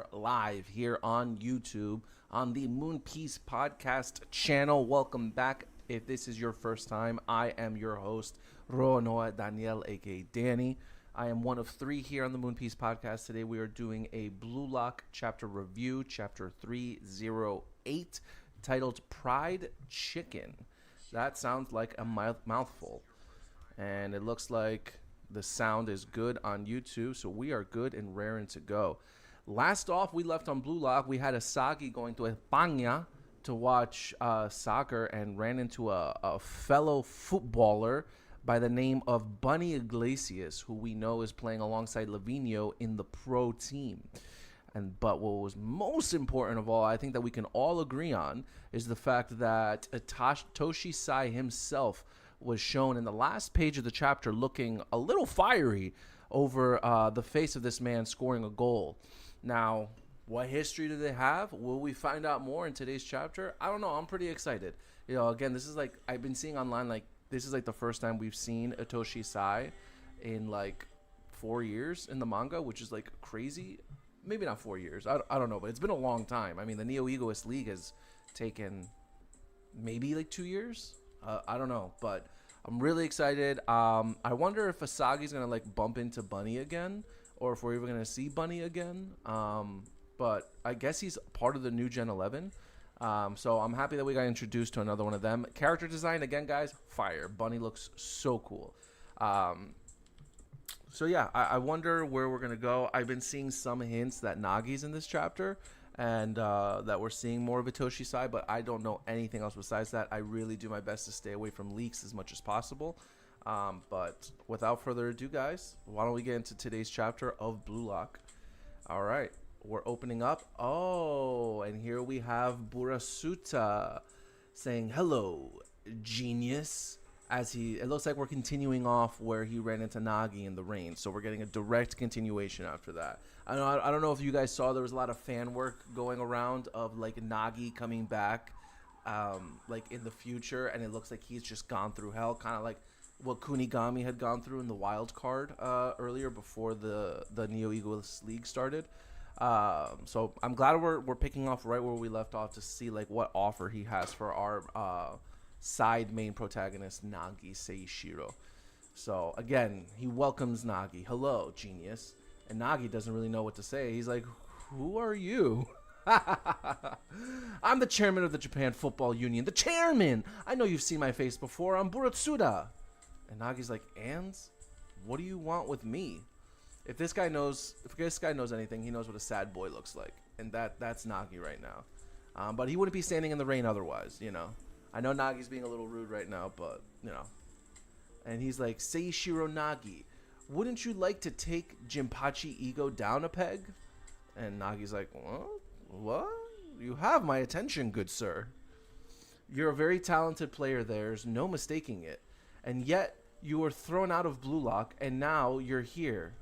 are live here on YouTube on the Moon Piece Podcast channel. Welcome back. If this is your first time, I am your host, Roanoa Daniel, aka Danny. I am one of three here on the Moon Piece Podcast. Today we are doing a Blue Lock chapter review, chapter 308, titled Pride Chicken. That sounds like a mouthful. And it looks like the sound is good on YouTube, so we are good and raring to go. Last off, we left on Blue Lock. We had Asagi going to España to watch soccer and ran into a fellow footballer by the name of Bunny Iglesias, who we know is playing alongside Lavinho in the pro team. But what was most important of all, I think that we can all agree on, is the fact that Toshi Sai himself was shown in the last page of the chapter looking a little fiery over the face of this man scoring a goal. Now, what history do they have? Will we find out more in today's chapter? I don't know. I'm pretty excited. You know, again, this is like, I've been seeing online, like, this is like the first time we've seen a Toshi Sai in like 4 years in the manga, which is like crazy. Maybe not 4 years. I don't know, but it's been a long time. I mean, the Neo Egoist League has taken maybe like 2 years. I don't know, but I'm really excited. I wonder if Asagi's gonna like bump into Bunny again, or if we're even gonna see Bunny again. But I guess he's part of the new Gen 11. So I'm happy that we got introduced to another one of them. Character design again, guys, fire. Bunny looks so cool. So yeah, I wonder where we're gonna go. I've been seeing some hints that Nagi's in this chapter, and that we're seeing more of a Toshi Sai, but I don't know anything else besides that. I really do my best to stay away from leaks as much as possible. But without further ado, guys, why don't we get into today's chapter of Blue Lock? All right, we're opening up. Oh, and here we have Burasuta saying, "Hello, genius." It looks like we're continuing off where he ran into Nagi in the rain, so we're getting a direct continuation after that. I don't know if you guys saw, there was a lot of fan work going around of like Nagi coming back, like in the future, and it looks like he's just gone through hell, kind of like what Kunigami had gone through in the wild card earlier before the Neo Egoist League started. So I'm glad we're picking off right where we left off to see like what offer he has for our side main protagonist, Nagi Seishiro. So again, he welcomes Nagi. "Hello, genius." And Nagi doesn't really know what to say. He's like, "Who are you?" "I'm the chairman of the Japan Football Union." "The chairman! I know you've seen my face before. I'm Buratsuda." And Nagi's like, "And what do you want with me?" If this guy knows anything, he knows what a sad boy looks like. And that's Nagi right now. But he wouldn't be standing in the rain otherwise, you know. I know Nagi's being a little rude right now, but, you know. And he's like, "Seishiro Nagi, wouldn't you like to take Jinpachi Ego down a peg?" And Nagi's like, What? You have my attention, good sir. You're a very talented player, there's no mistaking it. And yet, you were thrown out of Blue Lock, and now you're here.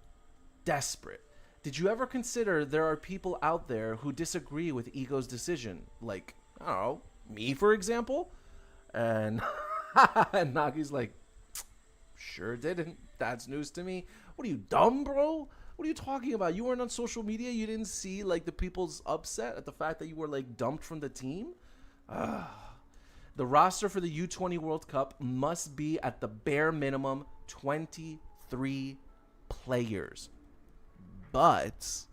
Desperate. Did you ever consider there are people out there who disagree with Ego's decision? Like, I don't know, me, for example? And, and Nagi's like, "Sure didn't. That's news to me." "What are you, dumb, bro? What are you talking about? You weren't on social media? You didn't see, like, the people's upset at the fact that you were, like, dumped from the team?" The roster for the U20 World Cup must be at the bare minimum 23 players. But,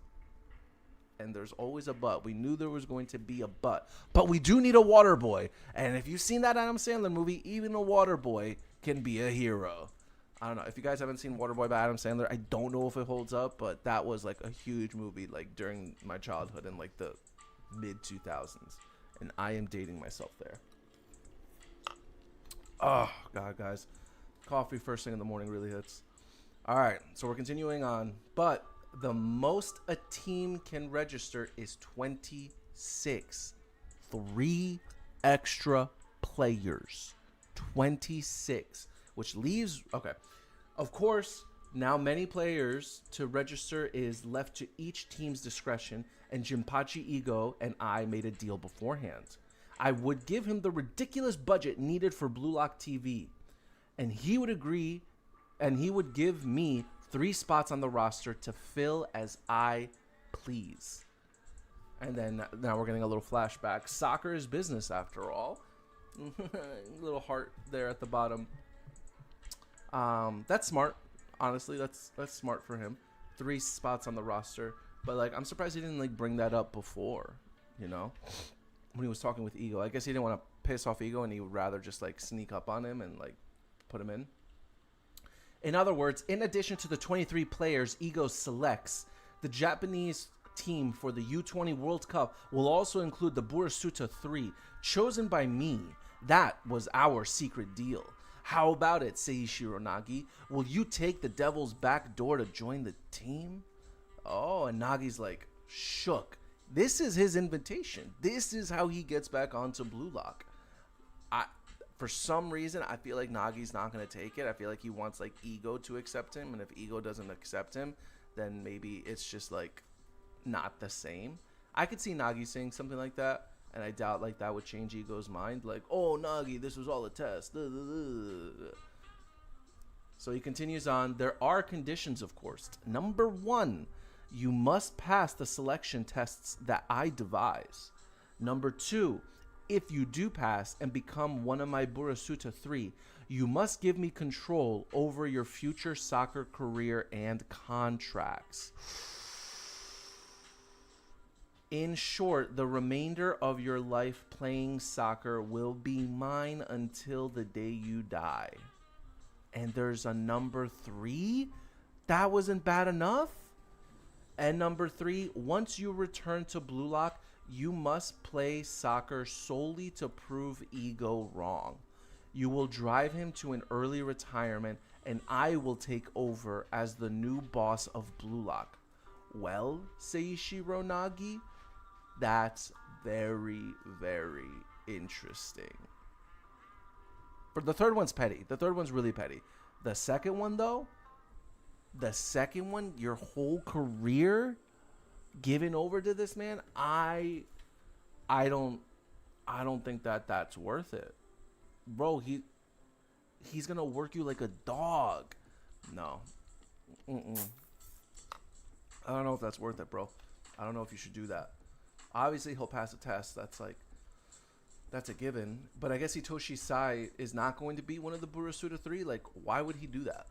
and there's always a but. We knew there was going to be a but. But we do need a water boy. And if you've seen that Adam Sandler movie, even a water boy can be a hero. I don't know. If you guys haven't seen Waterboy by Adam Sandler, I don't know if it holds up, but that was like a huge movie like during my childhood in like the mid 2000s. And I am dating myself there. Oh, God, guys. Coffee first thing in the morning really hits. All right, so we're continuing on. But the most a team can register is 26. 3 extra players. 26. Which leaves... Okay. Of course, now many players to register is left to each team's discretion, and Jinpachi Ego and I made a deal beforehand. I would give him the ridiculous budget needed for Blue Lock TV, and he would agree, and he would give me 3 spots on the roster to fill as I please. And then now we're getting a little flashback. Soccer is business after all. Little heart there at the bottom. That's smart. Honestly, that's smart for him. 3 spots on the roster. But like, I'm surprised he didn't like bring that up before, you know, when he was talking with Ego. I guess he didn't want to piss off Ego, and he would rather just like sneak up on him and like put him in. In other words, in addition to the 23 players Ego selects, the Japanese team for the U20 World Cup will also include the Burasuta 3, chosen by me. That was our secret deal. How about it, Seishiro Nagi? Will you take the Devil's back door to join the team? Oh, and Nagi's like shook. This is his invitation. This is how he gets back onto Blue Lock. For some reason, I feel like Nagi's not going to take it. I feel like he wants like Ego to accept him, and if Ego doesn't accept him, then maybe it's just like not the same. I could see Nagi saying something like that, and I doubt like that would change Ego's mind. Like, oh, Nagi, this was all a test. So he continues on. There are conditions, of course. Number 1, you must pass the selection tests that I devise. Number 2, if you do pass and become one of my Burasuta 3, you must give me control over your future soccer career and contracts. In short, the remainder of your life playing soccer will be mine until the day you die. And there's a number 3? That wasn't bad enough? And number 3, once you return to Blue Lock, you must play soccer solely to prove Ego wrong. You will drive him to an early retirement, and I will take over as the new boss of Blue Lock. Well, Seishiro Nagi, that's very, very interesting. For the third one's petty. The third one's really petty. The second one, though, your whole career given over to this man, I don't think that's worth it, bro. He's gonna work you like a dog. No, I don't know if that's worth it, bro. I don't know if you should do that. Obviously, he'll pass the test. That's a given. But I guess Hitoshi Sai is not going to be one of the Burasuta 3. Like, why would he do that?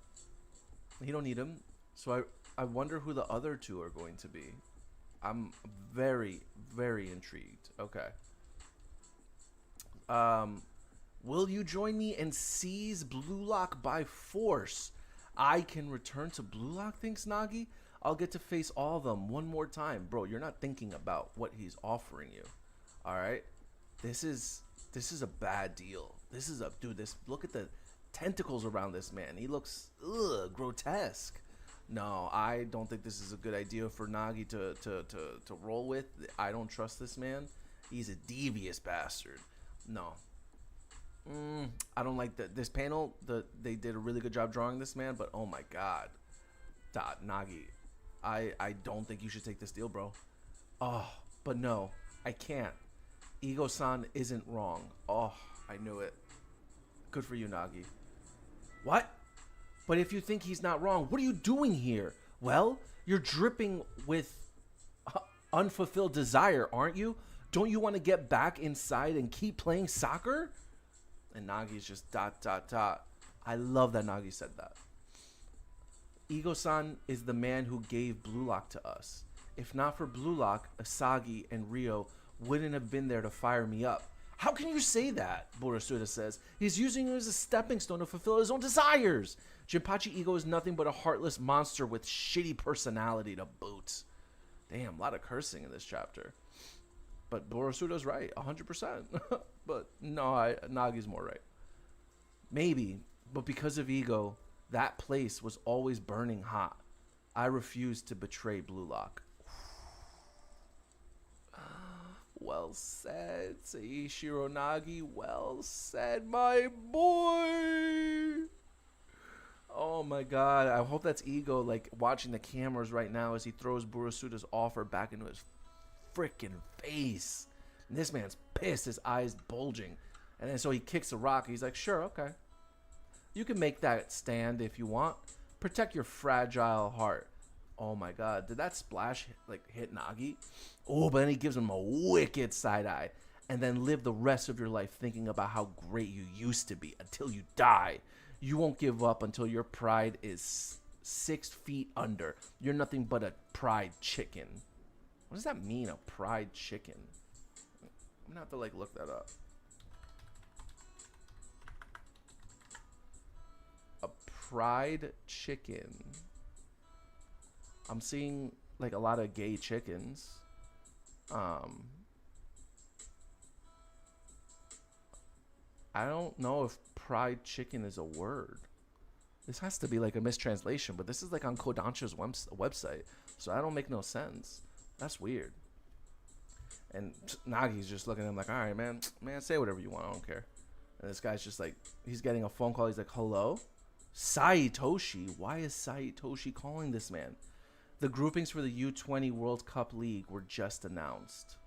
He don't need him. So I wonder who the other 2 are going to be. I'm very, very intrigued. Okay. Will you join me and seize Blue Lock by force? I can return to Blue Lock, thinks Nagi. I'll get to face all of them one more time. Bro, you're not thinking about what he's offering you. All right? This is a bad deal. Look at the tentacles around this man. He looks grotesque. No, I don't think this is a good idea for Nagi to roll with. I don't trust this man. He's a devious bastard. No. I don't like this panel. They did a really good job drawing this man, but oh my god. Nagi, I don't think you should take this deal, bro. Oh, but no, I can't. Ego-san isn't wrong. Oh, I knew it. Good for you, Nagi. What? But if you think he's not wrong, what are you doing here? Well, you're dripping with unfulfilled desire, aren't you? Don't you want to get back inside and keep playing soccer? And Nagi's just ... I love that Nagi said that. Ego-san is the man who gave Blue Lock to us. If not for Blue Lock, Asagi and Ryo wouldn't have been there to fire me up. How can you say that? Burasuta says. He's using you as a stepping stone to fulfill his own desires. Jinpachi Ego is nothing but a heartless monster with shitty personality to boot. Damn, a lot of cursing in this chapter. But Burasuta's right, 100%. But no, Nagi's more right. Maybe, but because of Ego, that place was always burning hot. I refused to betray Blue Lock. Well said, Seishiro Nagi. Well said, my boy. Oh my god. I hope that's Ego like watching the cameras right now as he throws Burasuta's offer back into his freaking face. And this man's pissed, his eyes bulging. And then so he kicks a rock. He's like, sure, okay. You can make that stand if you want. Protect your fragile heart. Oh my god, did that splash hit Nagi? Oh, but then he gives him a wicked side eye, and then live the rest of your life thinking about how great you used to be until you die. You won't give up until your pride is 6 feet under. You're nothing but a pride chicken. What does that mean, a pride chicken? I'm gonna have to look that up. A pride chicken. I'm seeing a lot of gay chickens. I don't know if pride chicken is a word. This has to be a mistranslation, but this is on Kodansha's website, so that don't make no sense. That's weird. And Nagi's just looking at him all right, man, say whatever you want, I don't care. And this guy's just he's getting a phone call. He's hello? Saitoshi? Why is Saitoshi calling this man? The groupings for the U20 World Cup League were just announced.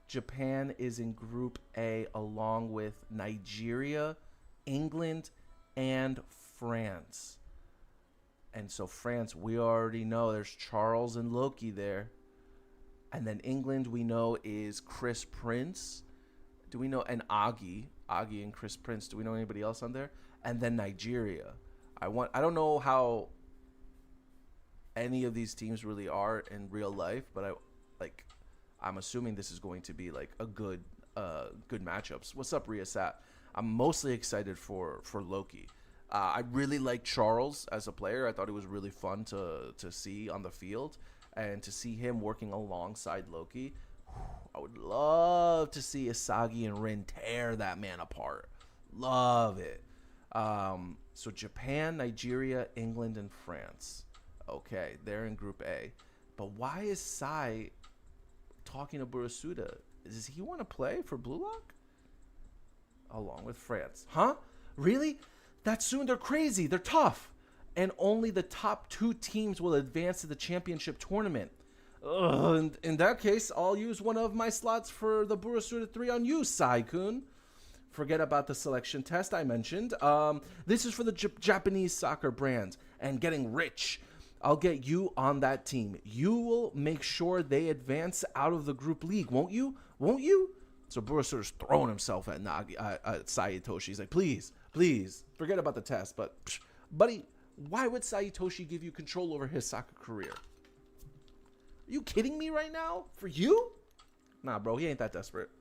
Japan is in Group A along with Nigeria, England, and France. And so France, we already know there's Charles and Loki there. And then England, we know, is Chris Prince. Do we know? And Agi and Chris Prince. Do we know anybody else on there? And then Nigeria. I don't know how any of these teams really are in real life, but I'm assuming this is going to be a good matchups. What's up, Rhea Sat? I'm mostly excited for Loki. I really like Charles as a player. I thought it was really fun to see on the field, and to see him working alongside Loki. I would love to see Asagi and Rin tear that man apart. Love it. So Japan, Nigeria, England, and France. Okay, they're in Group A. But why is Sai talking to Burasuda? Does he want to play for Blue Lock? Along with France. Huh? Really? That soon? They're crazy. They're tough. And only the top 2 teams will advance to the championship tournament. In that case, I'll use one of my slots for the Burasuda 3 on you, Sai-kun. Forget about the selection test I mentioned. This is for the Japanese soccer brand and getting rich. I'll get you on that team. You will make sure they advance out of the group league, won't you? Won't you? So Burasuda's throwing himself at Saitoshi. He's please, forget about the test. But, buddy, why would Saitoshi give you control over his soccer career? Are you kidding me right now? For you? Nah, bro, he ain't that desperate.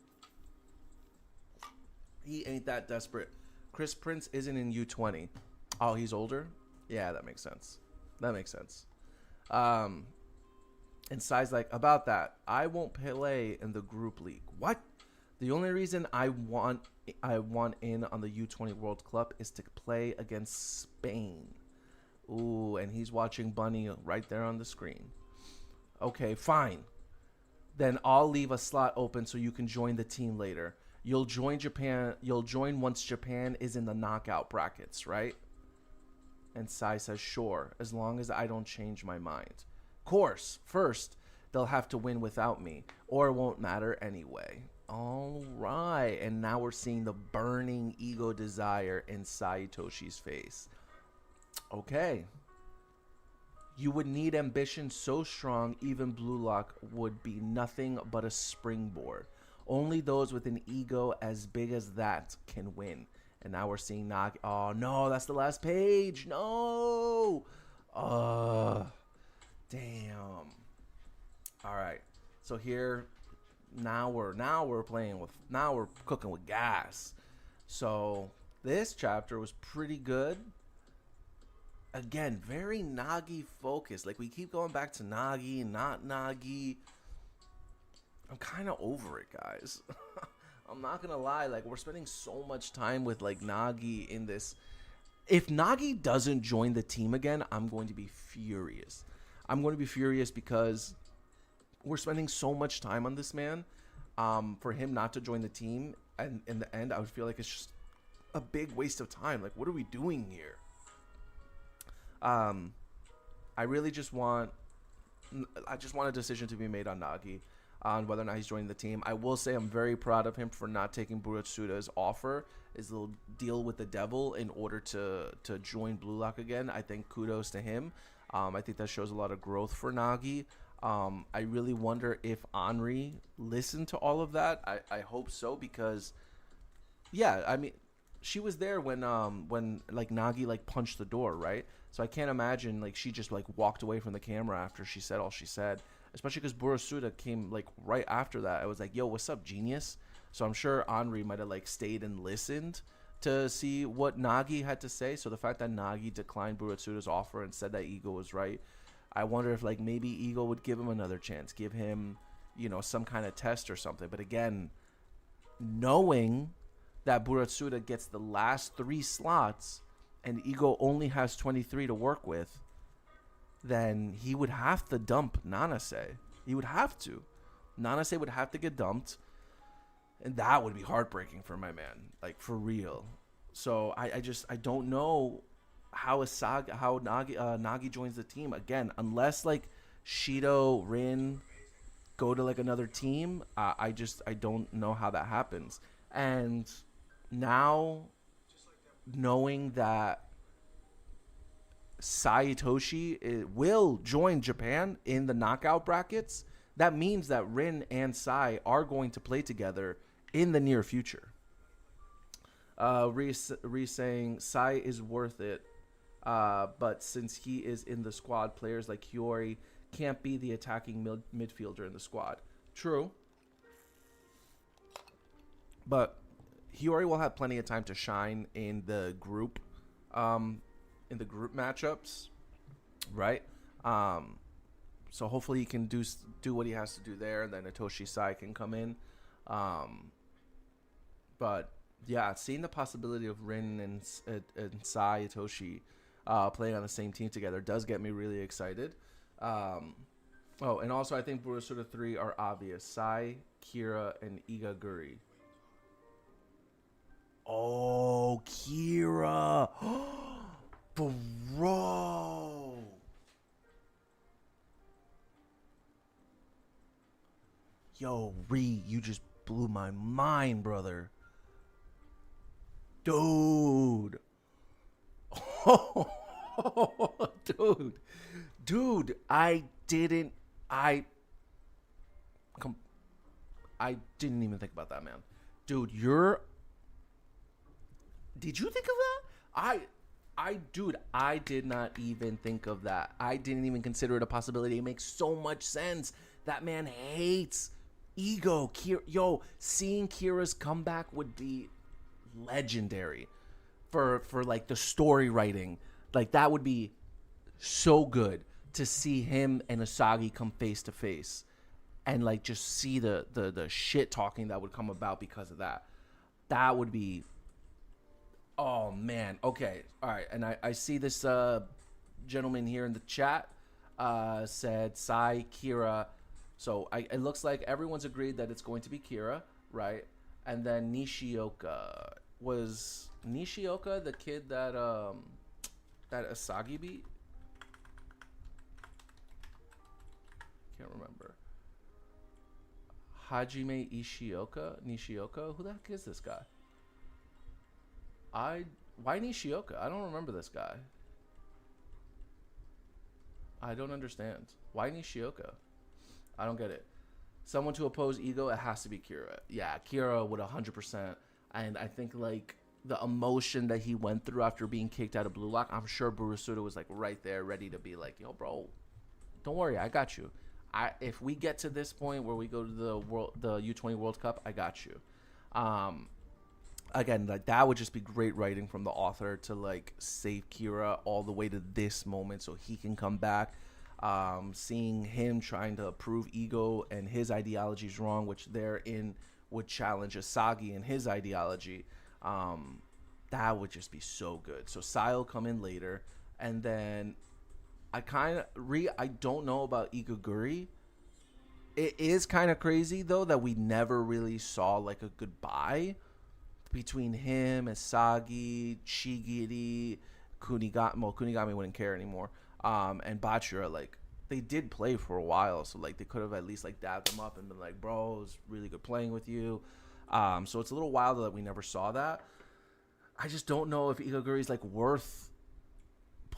He ain't that desperate. Chris Prince isn't in U20. Oh, he's older? Yeah, that makes sense. And Sai's about that, I won't play in the group league. What? The only reason I want in on the U20 World Cup is to play against Spain. Ooh, and he's watching Bunny right there on the screen. Okay, fine. Then I'll leave a slot open so you can join the team later. You'll join once Japan is in the knockout brackets, right? And Sai says, sure, as long as I don't change my mind. Course, first, they'll have to win without me, or it won't matter anyway. All right, and now we're seeing the burning ego desire in Saitoshi's face. Okay. You would need ambition so strong, even Blue Lock would be nothing but a springboard. Only those with an ego as big as that can win. And now we're seeing Nagi. Oh, no, that's the last page. No. Damn. All right. So here, now we're cooking with gas. So this chapter was pretty good. Again, very Nagi focused. We keep going back to Nagi, not Nagi. I'm kind of over it, guys. I'm not gonna lie, we're spending so much time with Nagi in this. If Nagi doesn't join the team again, I'm going to be furious. I'm going to be furious because we're spending so much time on this man. For him not to join the team, and in the end, I would feel like it's just a big waste of time. What are we doing here? I really just want a decision to be made on Nagi, on whether or not he's joining the team. I will say I'm very proud of him for not taking Burasuda's offer, his little deal with the devil, in order to join Blue Lock again. I think kudos to him. I think that shows a lot of growth for Nagi. I really wonder if Henri listened to all of that. I hope so because yeah, I mean, she was there when like Nagi like punched the door, right? So I can't imagine like she just like walked away from the camera after she said all she said. Especially because Burasuda came like right after that. I was like, "Yo, what's up, genius?" So I'm sure Henri might have like stayed and listened to see what Nagi had to say. So the fact that Nagi declined Burasuda's offer and said that Ego was right, I wonder if like maybe Ego would give him another chance, give him, some kind of test or something. But again, knowing that Burasuda gets the last 3 slots and Ego only has 23 to work with, then he would have to dump Nanase. He would have to. Nanase would have to get dumped, and that would be heartbreaking for my man, like for real. So I don't know how Nagi joins the team again, unless like Shido, Rin go to like another team. I don't know how that happens. And now knowing that Saitoshi will join Japan in the knockout brackets, that means that Rin and Sai are going to play together in the near future. Saying Sai is worth it, but since he is in the squad, players like Hiyori can't be the attacking midfielder in the squad. True. But Hiyori will have plenty of time to shine in the group matchups, right? So hopefully he can do what he has to do there, and then Itoshi Sai can come in. But yeah, seeing the possibility of Rin and Sai Itoshi playing on the same team together does get me really excited. And also I think Burasuda 3 are obvious: Sai, Kira, and Igaguri. Oh, Kira. Bro. Yo, Ree, you just blew my mind, brother. Dude. Dude, I didn't even think about that, man. Dude, did you think of that? I did not even think of that. I didn't even consider it a possibility. It makes so much sense. That man hates Ego. Seeing Kira's comeback would be legendary for like the story writing. Like that would be so good to see him and Asagi come face to face and like just see the shit talking that would come about because of that. That would be, oh man. Okay. All right. And I see this gentleman here in the chat said Sai, Kira. So it looks like everyone's agreed that it's going to be Kira, right? And then Nishioka. Was Nishioka the kid that Asagi beat? Can't remember. Hajime Nishioka? Who the heck is this guy? Why Nishioka? I don't remember this guy. I don't understand. Why Nishioka? I don't get it. Someone to oppose Ego, it has to be Kira. Yeah, Kira would 100%. And I think like the emotion that he went through after being kicked out of Blue Lock, I'm sure Burasuda was like right there, ready to be like, yo, bro, don't worry, I got you. If we get to this point where we go to the U20 World Cup, I got you. Again, like that would just be great writing from the author to like save Kira all the way to this moment so he can come back. Seeing him trying to prove Ego and his ideology is wrong, which therein would challenge Asagi and his ideology. That would just be so good. So Sai will come in later, and then I don't know about Igaguri. It is kind of crazy though that we never really saw like a goodbye between him, Asagi, Chigiri, Kunigami. Well, Kunigami wouldn't care anymore. And Bachira, like they did play for a while, so like they could have at least like dabbed them up and been like, bro, it was really good playing with you. So it's a little wild that we never saw that. I just don't know if Igaguri is like worth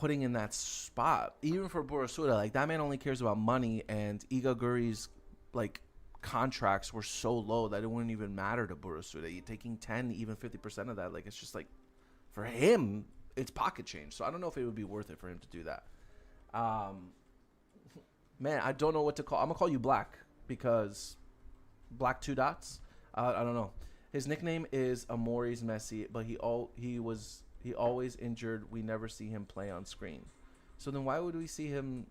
putting in that spot. Even for Burasuda, like that man only cares about money, and Igaguri's like contracts were so low that it wouldn't even matter to Burasuda. You're taking 10, even 50% of that. Like it's just like for him, it's pocket change. So I don't know if it would be worth it for him to do that. Man, I don't know what to call. I'm gonna call you Black because Black two dots. I don't know. His nickname is Amori's Messi, but he always injured. We never see him play on screen. So then why would we see him?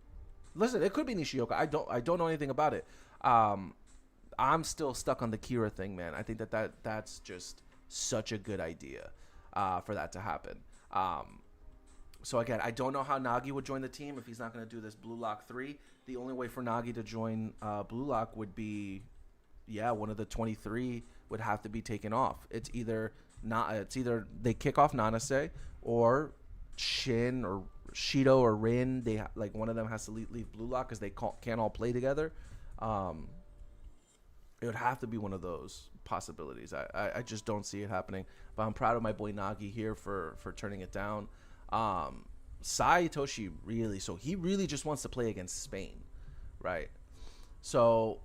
Listen, it could be Nishioka. I don't know anything about it. I'm still stuck on the Kira thing, man. I think that's just such a good idea for that to happen. So again, I don't know how Nagi would join the team if he's not going to do this Blue Lock 3. The only way for Nagi to join Blue Lock would be, one of the 23 would have to be taken off. It's either they kick off Nanase or Shin or Shido or Rin. Like one of them has to leave Blue Lock because they can't all play together. It would have to be one of those possibilities. I just don't see it happening. But I'm proud of my boy Nagi here for turning it down. Sai Itoshi he really just wants to play against Spain, right? So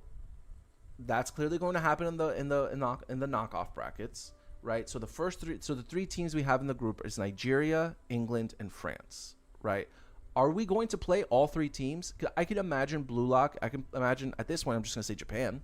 that's clearly going to happen in the knockoff brackets, right? So the three teams we have in the group is Nigeria, England, and France, right? Are we going to play all three teams? I can imagine Blue Lock. I can imagine at this point. I'm just going to say Japan.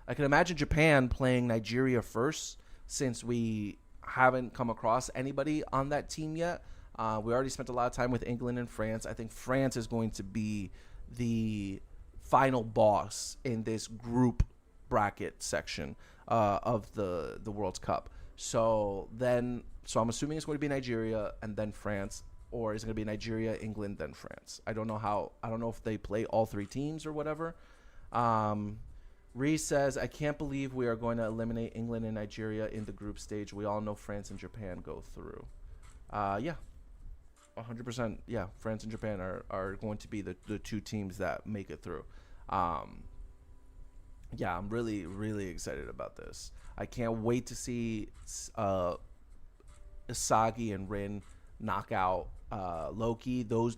I can imagine Japan playing Nigeria first, since we haven't come across anybody on that team yet. We already spent a lot of time with England and France. I think France is going to be the final boss in this group bracket section of the World Cup. So I'm assuming it's going to be Nigeria and then France, or is it going to be Nigeria, England, then France? I don't know if they play all three teams or whatever. Reese says, I can't believe we are going to eliminate England and Nigeria in the group stage. We all know France and Japan go through. 100%. Yeah, France and Japan are going to be the two teams that make it through. I'm really, really excited about this. I can't wait to see Isagi and Rin knock out Loki. Those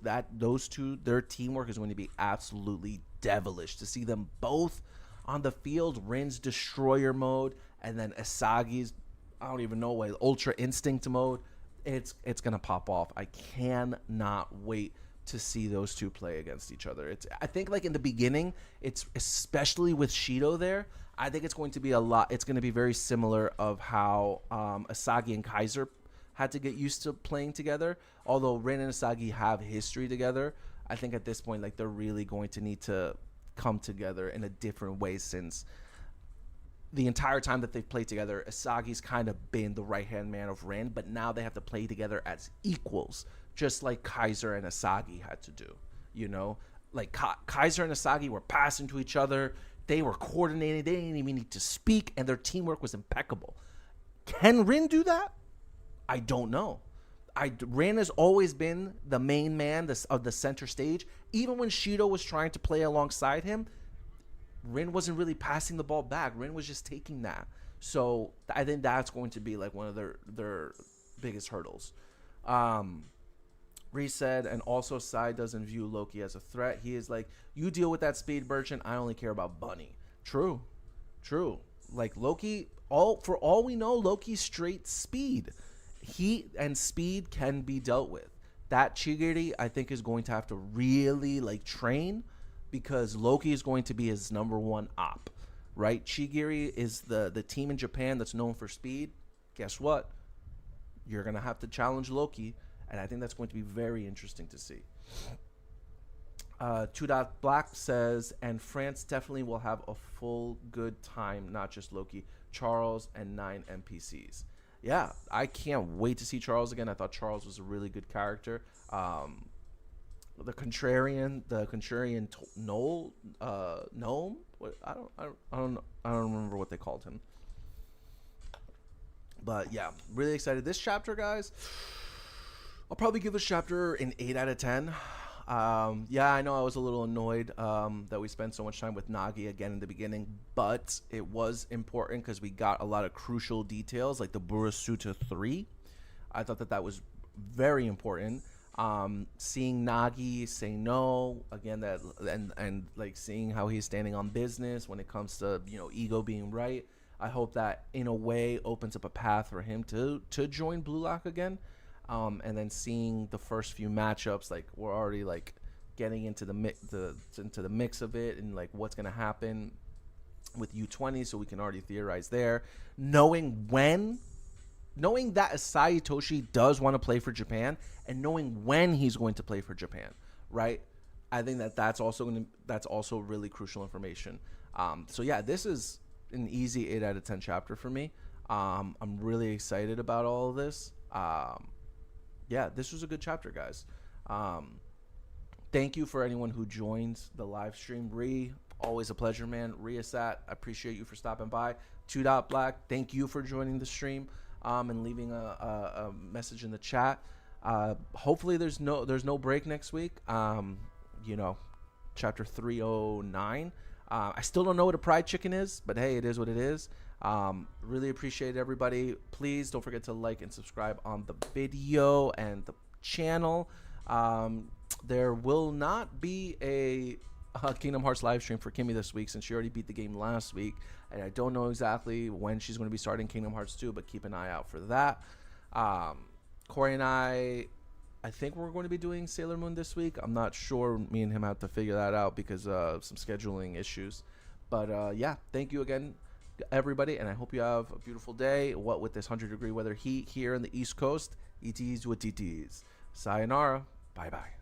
two, their teamwork is going to be absolutely devilish. To see them both on the field, Rin's destroyer mode, and then Isagi's, I don't even know what, ultra instinct mode. It's gonna pop off. I cannot wait to see those two play against each other. I think like in the beginning, it's especially with Shido there, I think it's going to be it's going to be very similar of how Isagi and Kaiser had to get used to playing together. Although Rin and Isagi have history together, I think at this point, like, they're really going to need to come together in a different way, since the entire time that they've played together, Isagi's kind of been the right-hand man of Rin, but now they have to play together as equals, just like Kaiser and Isagi had to do, you know? Like, Kaiser and Isagi were passing to each other. They were coordinating. They didn't even need to speak, and their teamwork was impeccable. Can Rin do that? I don't know. Rin has always been the main man of the center stage. Even when Shido was trying to play alongside him, Rin wasn't really passing the ball back. Rin was just taking that. So I think that's going to be like one of their biggest hurdles. Reese said, and also Sai doesn't view Loki as a threat. He is like, you deal with that speed merchant. I only care about Bunny. True. Like Loki, for all we know, Loki's straight speed. Heat and speed can be dealt with. That Chigiri, I think, is going to have to really like train, because Loki is going to be his number one op, right? Chigiri is the team in Japan that's known for speed. Guess what? You're going to have to challenge Loki, and I think that's going to be very interesting to see. 2.Black says, and France definitely will have a full good time, not just Loki, Charles, and 9 NPCs. Yeah, I can't wait to see Charles again. I thought Charles was a really good character. The contrarian gnome. I don't remember what they called him. But yeah, really excited. This chapter, guys, I'll probably give this chapter an 8 out of 10. Yeah, I know I was a little annoyed that we spent so much time with Nagi again in the beginning, but it was important because we got a lot of crucial details, like the Burasuta 3. I thought that was very important. Seeing Nagi say no again, that and like seeing how he's standing on business when it comes to ego being right. I hope that in a way opens up a path for him to join Blue Lock again. And then seeing the first few matchups, like we're already like getting into the mix of it and like what's gonna happen with U20, so we can already theorize there. Knowing that Asai Toshi does want to play for Japan, and knowing when he's going to play for Japan, right? I think that's also really crucial information. So yeah, this is an easy 8 out of 10 chapter for me. I'm really excited about all of this. Yeah, this was a good chapter, guys. Thank you for anyone who joined the live stream. Ree, always a pleasure, man. Riasat, I appreciate you for stopping by. 2.Black, thank you for joining the stream and leaving a message in the chat. Hopefully there's no break next week. Chapter 309. I still don't know what a fried chicken is, but hey, it is what it is. Really appreciate everybody. Please don't forget to like and subscribe on the video and the channel. There will not be a Kingdom Hearts live stream for Kimmy this week, since she already beat the game last week, and I don't know exactly when she's going to be starting Kingdom Hearts 2, but keep an eye out for that. Corey and I think we're going to be doing Sailor Moon this week. I'm not sure. Me and him have to figure that out because of some scheduling issues. But yeah, thank you again, everybody, and I hope you have a beautiful day. What with this 100-degree weather heat here in the East Coast, ETs with TTs. Sayonara. Bye-bye.